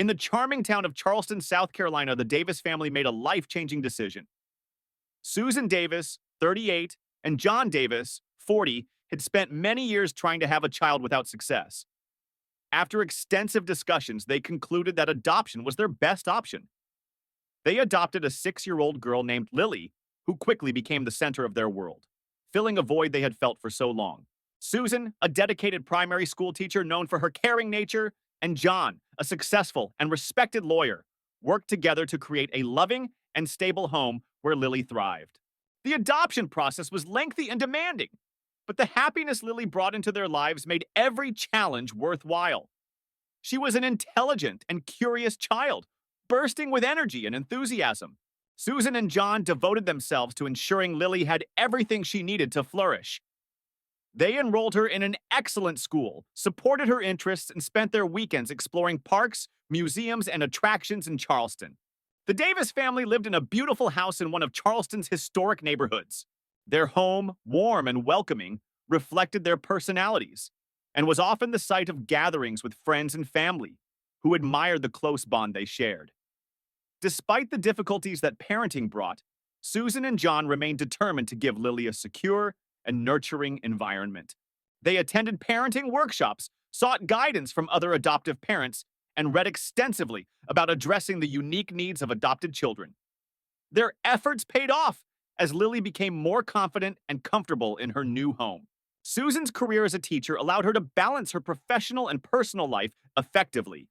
In the charming town of Charleston, South Carolina, the Davis family made a life-changing decision. Susan Davis, 38, and John Davis, 40, had spent many years trying to have a child without success. After extensive discussions, they concluded that adoption was their best option. They adopted a 6-year-old girl named Lily, who quickly became the center of their world, filling a void they had felt for so long. Susan, a dedicated primary school teacher known for her caring nature, and John, a successful and respected lawyer, worked together to create a loving and stable home where Lily thrived. The adoption process was lengthy and demanding, but the happiness Lily brought into their lives made every challenge worthwhile. She was an intelligent and curious child, bursting with energy and enthusiasm. Susan and John devoted themselves to ensuring Lily had everything she needed to flourish. They enrolled her in an excellent school, supported her interests, and spent their weekends exploring parks, museums, and attractions in Charleston. The Davis family lived in a beautiful house in one of Charleston's historic neighborhoods. Their home, warm and welcoming, reflected their personalities and was often the site of gatherings with friends and family who admired the close bond they shared. Despite the difficulties that parenting brought, Susan and John remained determined to give Lily a secure and nurturing environment. They attended parenting workshops, sought guidance from other adoptive parents, and read extensively about addressing the unique needs of adopted children. Their efforts paid off as Lily became more confident and comfortable in her new home. Susan's career as a teacher allowed her to balance her professional and personal life effectively.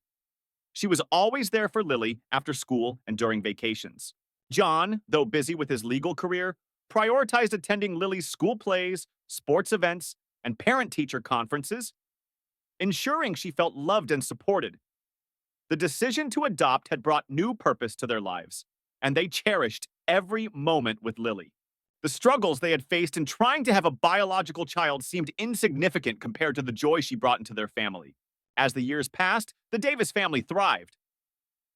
She was always there for Lily after school and during vacations. John, though busy with his legal career, prioritized attending Lily's school plays, sports events, and parent-teacher conferences, ensuring she felt loved and supported. The decision to adopt had brought new purpose to their lives, and they cherished every moment with Lily. The struggles they had faced in trying to have a biological child seemed insignificant compared to the joy she brought into their family. As the years passed, the Davis family thrived.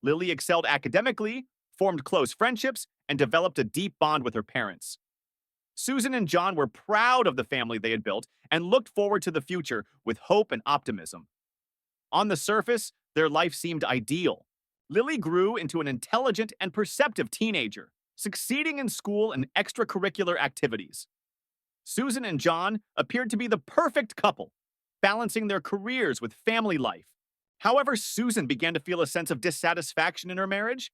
Lily excelled academically, formed close friendships, and developed a deep bond with her parents. Susan and John were proud of the family they had built and looked forward to the future with hope and optimism. On the surface, their life seemed ideal. Lily grew into an intelligent and perceptive teenager, succeeding in school and extracurricular activities. Susan and John appeared to be the perfect couple, balancing their careers with family life. However, Susan began to feel a sense of dissatisfaction in her marriage.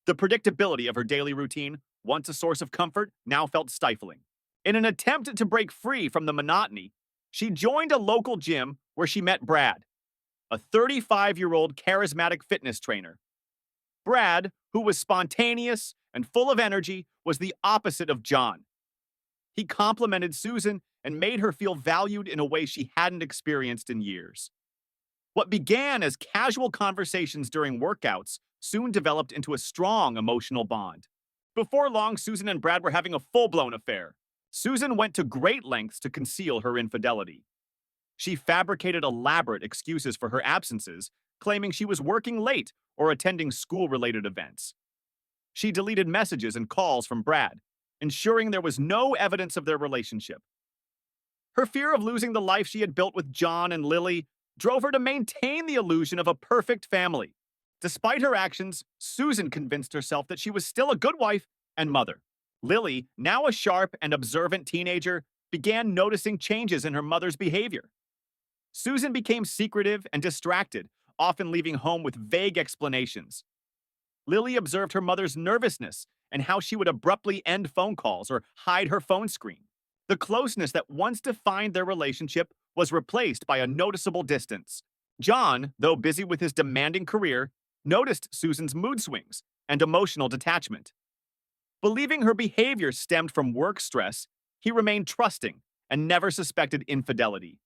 The predictability of her daily routine, once a source of comfort, now felt stifling. In an attempt to break free from the monotony, she joined a local gym where she met Brad, a 35-year-old charismatic fitness trainer. Brad, who was spontaneous and full of energy, was the opposite of John. He complimented Susan and made her feel valued in a way she hadn't experienced in years. What began as casual conversations during workouts soon developed into a strong emotional bond. Before long, Susan and Brad were having a full-blown affair. Susan went to great lengths to conceal her infidelity. She fabricated elaborate excuses for her absences, claiming she was working late or attending school-related events. She deleted messages and calls from Brad, ensuring there was no evidence of their relationship. Her fear of losing the life she had built with John and Lily drove her to maintain the illusion of a perfect family. Despite her actions, Susan convinced herself that she was still a good wife and mother. Lily, now a sharp and observant teenager, began noticing changes in her mother's behavior. Susan became secretive and distracted, often leaving home with vague explanations. Lily observed her mother's nervousness and how she would abruptly end phone calls or hide her phone screen. The closeness that once defined their relationship was replaced by a noticeable distance. John, though busy with his demanding career, noticed Susan's mood swings and emotional detachment. Believing her behavior stemmed from work stress, he remained trusting and never suspected infidelity.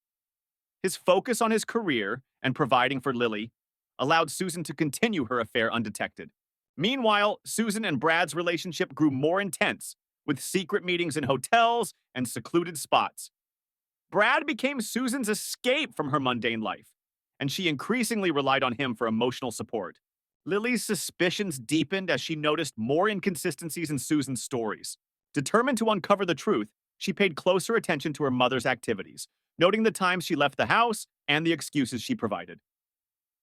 His focus on his career and providing for Lily allowed Susan to continue her affair undetected. Meanwhile, Susan and Brad's relationship grew more intense, with secret meetings in hotels and secluded spots. Brad became Susan's escape from her mundane life, and she increasingly relied on him for emotional support. Lily's suspicions deepened as she noticed more inconsistencies in Susan's stories. Determined to uncover the truth, she paid closer attention to her mother's activities, noting the times she left the house and the excuses she provided.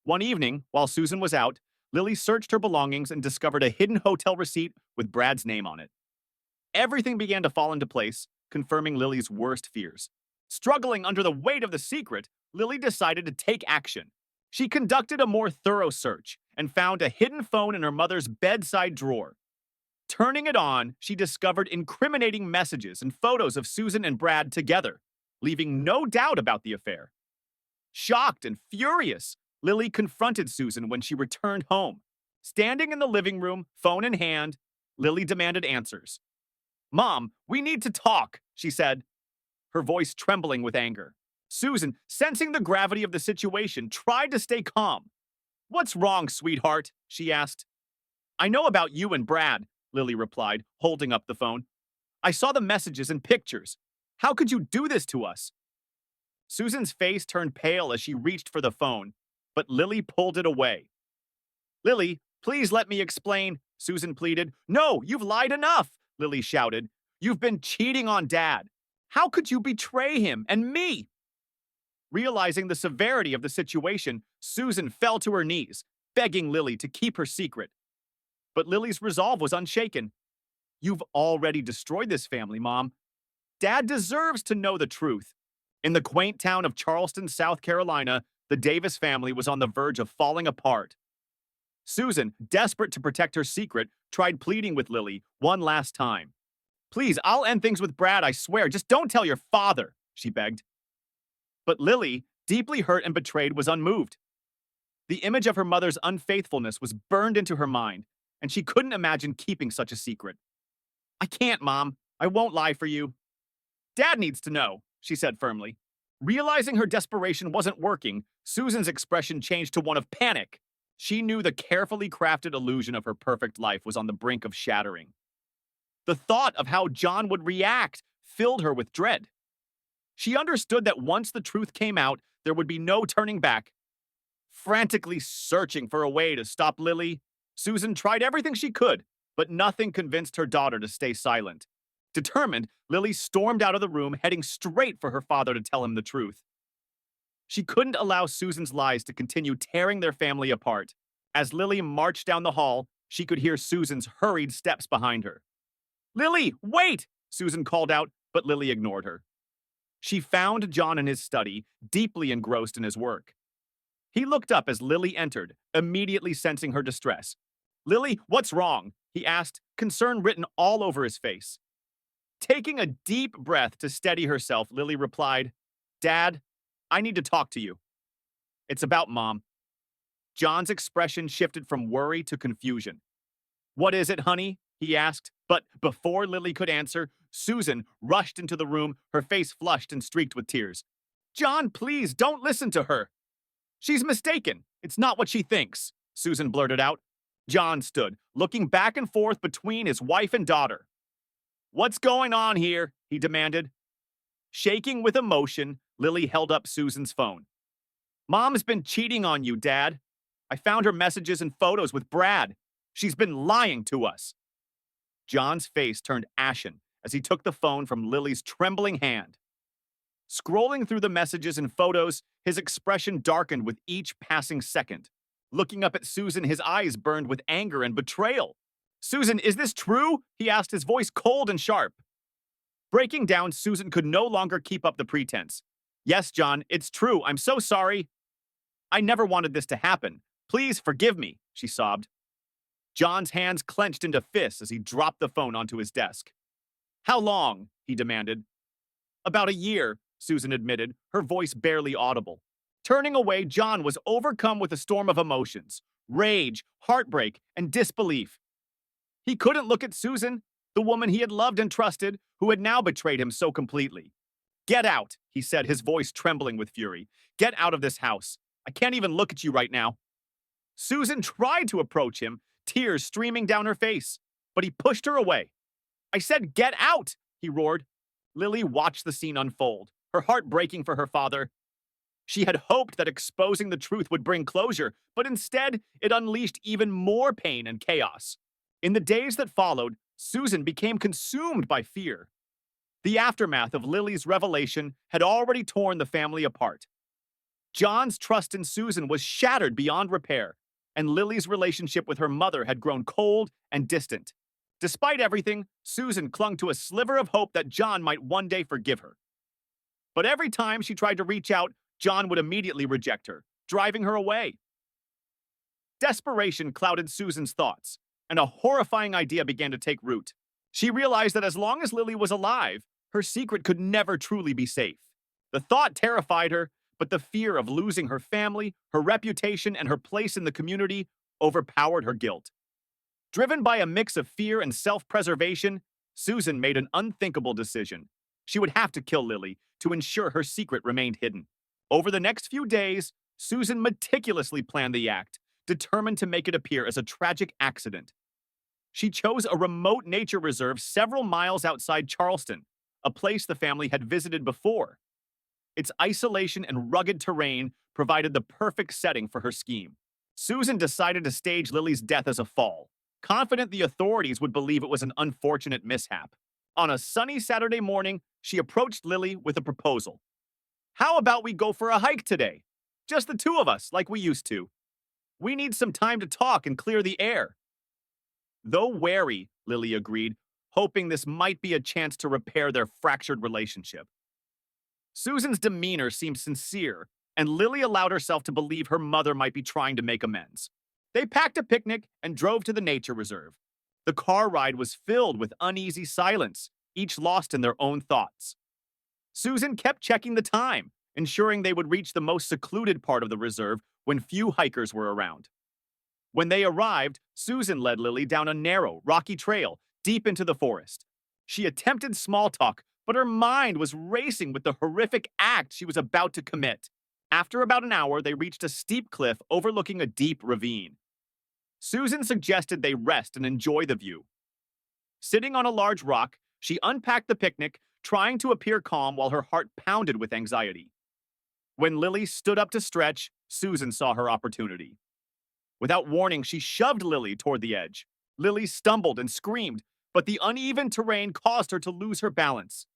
One evening, while Susan was out, Lily searched her belongings and discovered a hidden hotel receipt with Brad's name on it. Everything began to fall into place, confirming Lily's worst fears. Struggling under the weight of the secret, Lily decided to take action. She conducted a more thorough search and found a hidden phone in her mother's bedside drawer. Turning it on, she discovered incriminating messages and photos of Susan and Brad together, leaving no doubt about the affair. Shocked and furious, Lily confronted Susan when she returned home. Standing in the living room, phone in hand, Lily demanded answers. "Mom, we need to talk," she said, her voice trembling with anger. Susan, sensing the gravity of the situation, tried to stay calm. "What's wrong, sweetheart?" she asked. "I know about you and Brad," Lily replied, holding up the phone. "I saw the messages and pictures. How could you do this to us?" Susan's face turned pale as she reached for the phone, but Lily pulled it away. "Lily, please let me explain," Susan pleaded. "No, you've lied enough," Lily shouted. "You've been cheating on Dad. How could you betray him and me?" Realizing the severity of the situation, Susan fell to her knees, begging Lily to keep her secret. But Lily's resolve was unshaken. "You've already destroyed this family, Mom. Dad deserves to know the truth." In the quaint town of Charleston, South Carolina, the Davis family was on the verge of falling apart. Susan, desperate to protect her secret, tried pleading with Lily one last time. "Please, I'll end things with Brad, I swear. Just don't tell your father," she begged. But Lily, deeply hurt and betrayed, was unmoved. The image of her mother's unfaithfulness was burned into her mind, and she couldn't imagine keeping such a secret. "I can't, Mom. I won't lie for you." "Dad needs to know," she said firmly. Realizing her desperation wasn't working, Susan's expression changed to one of panic. She knew the carefully crafted illusion of her perfect life was on the brink of shattering. The thought of how John would react filled her with dread. She understood that once the truth came out, there would be no turning back. Frantically searching for a way to stop Lily, Susan tried everything she could, but nothing convinced her daughter to stay silent. Determined, Lily stormed out of the room, heading straight for her father to tell him the truth. She couldn't allow Susan's lies to continue tearing their family apart. As Lily marched down the hall, she could hear Susan's hurried steps behind her. "Lily, wait!" Susan called out, but Lily ignored her. She found John in his study, deeply engrossed in his work. He looked up as Lily entered, immediately sensing her distress. "Lily, what's wrong?" he asked, concern written all over his face. Taking a deep breath to steady herself, Lily replied, "Dad, I need to talk to you." "It's about Mom." John's expression shifted from worry to confusion. "What is it, honey?" he asked. But before Lily could answer, Susan rushed into the room, her face flushed and streaked with tears. "John, please, don't listen to her." "She's mistaken. It's not what she thinks," Susan blurted out. John stood, looking back and forth between his wife and daughter. "What's going on here?" he demanded. Shaking with emotion, Lily held up Susan's phone. "Mom's been cheating on you, Dad. I found her messages and photos with Brad. She's been lying to us." John's face turned ashen as he took the phone from Lily's trembling hand. Scrolling through the messages and photos, his expression darkened with each passing second. Looking up at Susan, his eyes burned with anger and betrayal. "Susan, is this true?" he asked, his voice cold and sharp. Breaking down, Susan could no longer keep up the pretense. "Yes, John, it's true. I'm so sorry. I never wanted this to happen. Please forgive me," she sobbed. John's hands clenched into fists as he dropped the phone onto his desk. "How long?" he demanded. "About a year," Susan admitted, her voice barely audible. Turning away, John was overcome with a storm of emotions: rage, heartbreak, and disbelief. He couldn't look at Susan, the woman he had loved and trusted, who had now betrayed him so completely. "Get out," he said, his voice trembling with fury. "Get out of this house. I can't even look at you right now." Susan tried to approach him, tears streaming down her face, but he pushed her away. "I said get out," he roared. Lily watched the scene unfold, her heart breaking for her father. She had hoped that exposing the truth would bring closure, but instead, it unleashed even more pain and chaos. In the days that followed, Susan became consumed by fear. The aftermath of Lily's revelation had already torn the family apart. John's trust in Susan was shattered beyond repair, and Lily's relationship with her mother had grown cold and distant. Despite everything, Susan clung to a sliver of hope that John might one day forgive her. But every time she tried to reach out, John would immediately reject her, driving her away. Desperation clouded Susan's thoughts, and a horrifying idea began to take root. She realized that as long as Lily was alive, her secret could never truly be safe. The thought terrified her, but the fear of losing her family, her reputation, and her place in the community overpowered her guilt. Driven by a mix of fear and self-preservation, Susan made an unthinkable decision. She would have to kill Lily to ensure her secret remained hidden. Over the next few days, Susan meticulously planned the act, determined to make it appear as a tragic accident. She chose a remote nature reserve several miles outside Charleston, a place the family had visited before. Its isolation and rugged terrain provided the perfect setting for her scheme. Susan decided to stage Lily's death as a fall, confident the authorities would believe it was an unfortunate mishap. On a sunny Saturday morning, she approached Lily with a proposal. "How about we go for a hike today? Just the two of us, like we used to. We need some time to talk and clear the air." Though wary, Lily agreed, hoping this might be a chance to repair their fractured relationship. Susan's demeanor seemed sincere, and Lily allowed herself to believe her mother might be trying to make amends. They packed a picnic and drove to the nature reserve. The car ride was filled with uneasy silence, each lost in their own thoughts. Susan kept checking the time, ensuring they would reach the most secluded part of the reserve when few hikers were around. When they arrived, Susan led Lily down a narrow, rocky trail deep into the forest. She attempted small talk, but her mind was racing with the horrific act she was about to commit. After about an hour, they reached a steep cliff overlooking a deep ravine. Susan suggested they rest and enjoy the view. Sitting on a large rock, she unpacked the picnic, trying to appear calm while her heart pounded with anxiety. When Lily stood up to stretch, Susan saw her opportunity. Without warning, she shoved Lily toward the edge. Lily stumbled and screamed, but the uneven terrain caused her to lose her balance.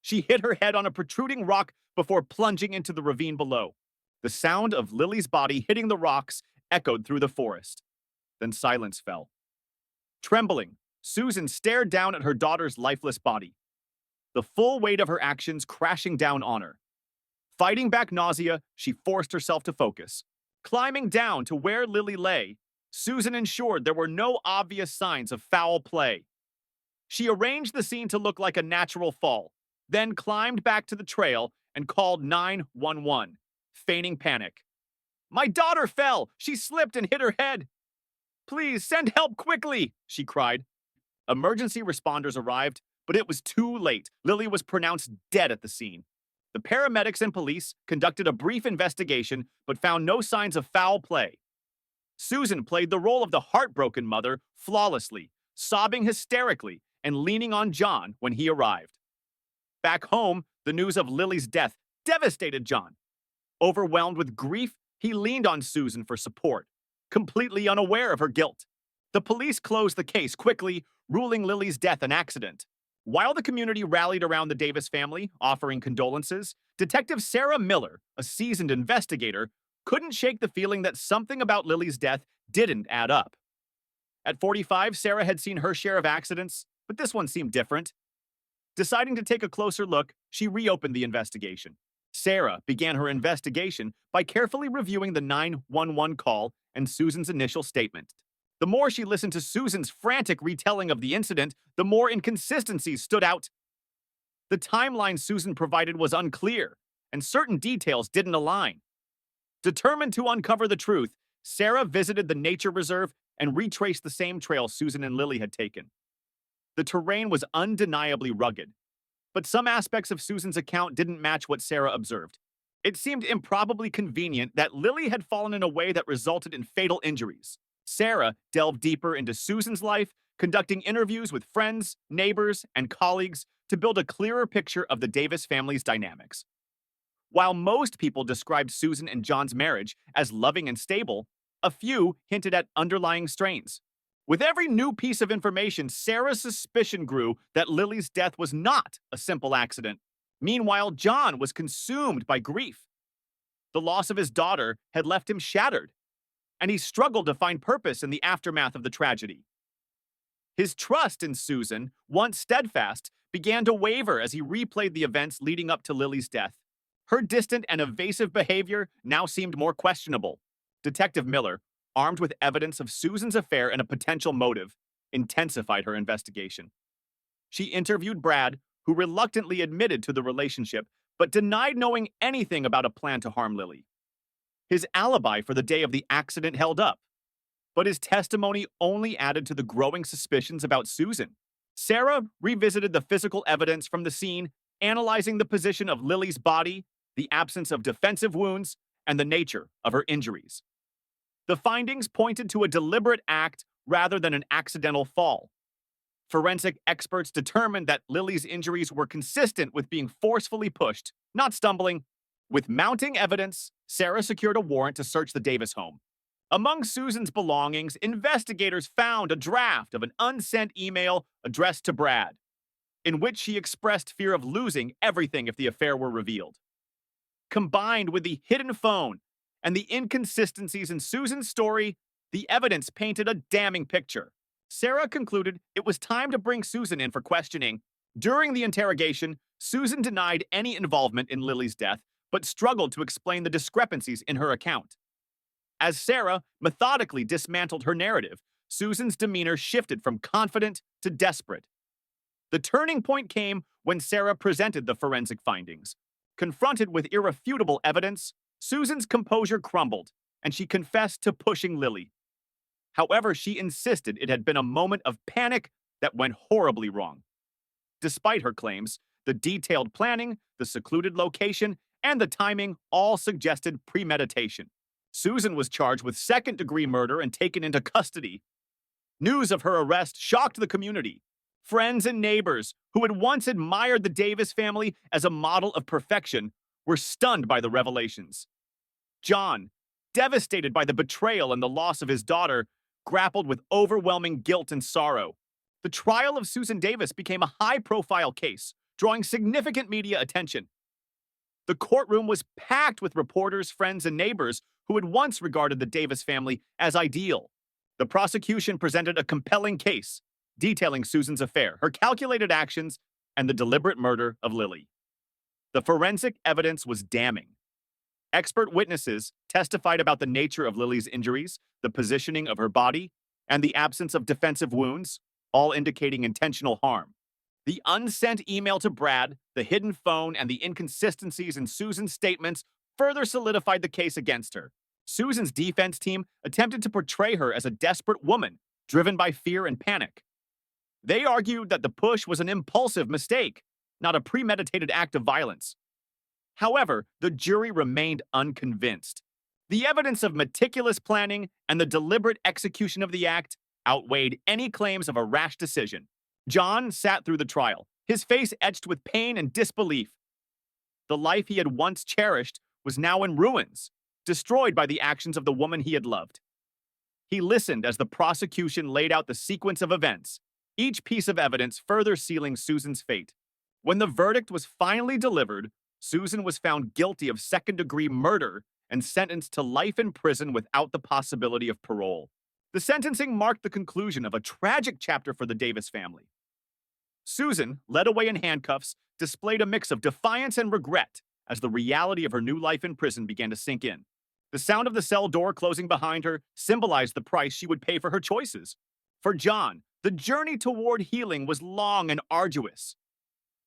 She hit her head on a protruding rock before plunging into the ravine below. The sound of Lily's body hitting the rocks echoed through the forest. Then silence fell. Trembling, Susan stared down at her daughter's lifeless body, the full weight of her actions crashing down on her. Fighting back nausea, she forced herself to focus. Climbing down to where Lily lay, Susan ensured there were no obvious signs of foul play. She arranged the scene to look like a natural fall, then climbed back to the trail and called 911, feigning panic. "My daughter fell! She slipped and hit her head! Please, send help quickly!" she cried. Emergency responders arrived, but it was too late. Lily was pronounced dead at the scene. The paramedics and police conducted a brief investigation, but found no signs of foul play. Susan played the role of the heartbroken mother flawlessly, sobbing hysterically and leaning on John when he arrived. Back home, the news of Lily's death devastated John. Overwhelmed with grief, he leaned on Susan for support, completely unaware of her guilt. The police closed the case quickly, ruling Lily's death an accident. While the community rallied around the Davis family, offering condolences, Detective Sarah Miller, a seasoned investigator, couldn't shake the feeling that something about Lily's death didn't add up. At 45, Sarah had seen her share of accidents, but this one seemed different. Deciding to take a closer look, she reopened the investigation. Sarah began her investigation by carefully reviewing the 911 call and Susan's initial statement. The more she listened to Susan's frantic retelling of the incident, the more inconsistencies stood out. The timeline Susan provided was unclear, and certain details didn't align. Determined to uncover the truth, Sarah visited the nature reserve and retraced the same trail Susan and Lily had taken. The terrain was undeniably rugged, but some aspects of Susan's account didn't match what Sarah observed. It seemed improbably convenient that Lily had fallen in a way that resulted in fatal injuries. Sarah delved deeper into Susan's life, conducting interviews with friends, neighbors, and colleagues to build a clearer picture of the Davis family's dynamics. While most people described Susan and John's marriage as loving and stable, a few hinted at underlying strains. With every new piece of information, Sarah's suspicion grew that Lily's death was not a simple accident. Meanwhile, John was consumed by grief. The loss of his daughter had left him shattered, and he struggled to find purpose in the aftermath of the tragedy. His trust in Susan, once steadfast, began to waver as he replayed the events leading up to Lily's death. Her distant and evasive behavior now seemed more questionable. Detective Miller, armed with evidence of Susan's affair and a potential motive, intensified her investigation. She interviewed Brad, who reluctantly admitted to the relationship but denied knowing anything about a plan to harm Lily. His alibi for the day of the accident held up, but his testimony only added to the growing suspicions about Susan. Sarah revisited the physical evidence from the scene, analyzing the position of Lily's body, the absence of defensive wounds, and the nature of her injuries. The findings pointed to a deliberate act rather than an accidental fall. Forensic experts determined that Lily's injuries were consistent with being forcefully pushed, not stumbling. With mounting evidence, Sarah secured a warrant to search the Davis home. Among Susan's belongings, investigators found a draft of an unsent email addressed to Brad, in which she expressed fear of losing everything if the affair were revealed. Combined with the hidden phone and the inconsistencies in Susan's story, the evidence painted a damning picture. Sarah concluded it was time to bring Susan in for questioning. During the interrogation, Susan denied any involvement in Lily's death, but struggled to explain the discrepancies in her account. As Sarah methodically dismantled her narrative, Susan's demeanor shifted from confident to desperate. The turning point came when Sarah presented the forensic findings. Confronted with irrefutable evidence, Susan's composure crumbled, and she confessed to pushing Lily. However, she insisted it had been a moment of panic that went horribly wrong. Despite her claims, the detailed planning, the secluded location, and the timing all suggested premeditation. Susan was charged with second-degree murder and taken into custody. News of her arrest shocked the community. Friends and neighbors, who had once admired the Davis family as a model of perfection, were stunned by the revelations. John, devastated by the betrayal and the loss of his daughter, grappled with overwhelming guilt and sorrow. The trial of Susan Davis became a high-profile case, drawing significant media attention. The courtroom was packed with reporters, friends, and neighbors who had once regarded the Davis family as ideal. The prosecution presented a compelling case, detailing Susan's affair, her calculated actions, and the deliberate murder of Lily. The forensic evidence was damning. Expert witnesses testified about the nature of Lily's injuries, the positioning of her body, and the absence of defensive wounds, all indicating intentional harm. The unsent email to Brad, the hidden phone, and the inconsistencies in Susan's statements further solidified the case against her. Susan's defense team attempted to portray her as a desperate woman, driven by fear and panic. They argued that the push was an impulsive mistake, not a premeditated act of violence. However, the jury remained unconvinced. The evidence of meticulous planning and the deliberate execution of the act outweighed any claims of a rash decision. John sat through the trial, his face etched with pain and disbelief. The life he had once cherished was now in ruins, destroyed by the actions of the woman he had loved. He listened as the prosecution laid out the sequence of events, each piece of evidence further sealing Susan's fate. When the verdict was finally delivered, Susan was found guilty of second-degree murder and sentenced to life in prison without the possibility of parole. The sentencing marked the conclusion of a tragic chapter for the Davis family. Susan, led away in handcuffs, displayed a mix of defiance and regret as the reality of her new life in prison began to sink in. The sound of the cell door closing behind her symbolized the price she would pay for her choices. For John, the journey toward healing was long and arduous.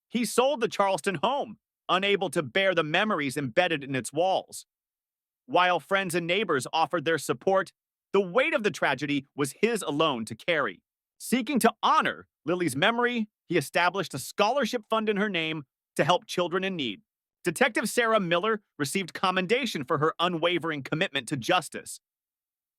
He sold the Charleston home, unable to bear the memories embedded in its walls. While friends and neighbors offered their support, the weight of the tragedy was his alone to carry. Seeking to honor Lily's memory, he established a scholarship fund in her name to help children in need. Detective Sarah Miller received commendation for her unwavering commitment to justice.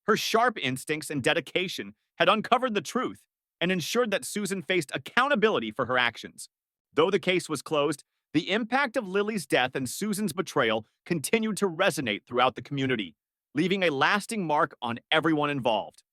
Her sharp instincts and dedication had uncovered the truth and ensured that Susan faced accountability for her actions. Though the case was closed, the impact of Lily's death and Susan's betrayal continued to resonate throughout the community, leaving a lasting mark on everyone involved.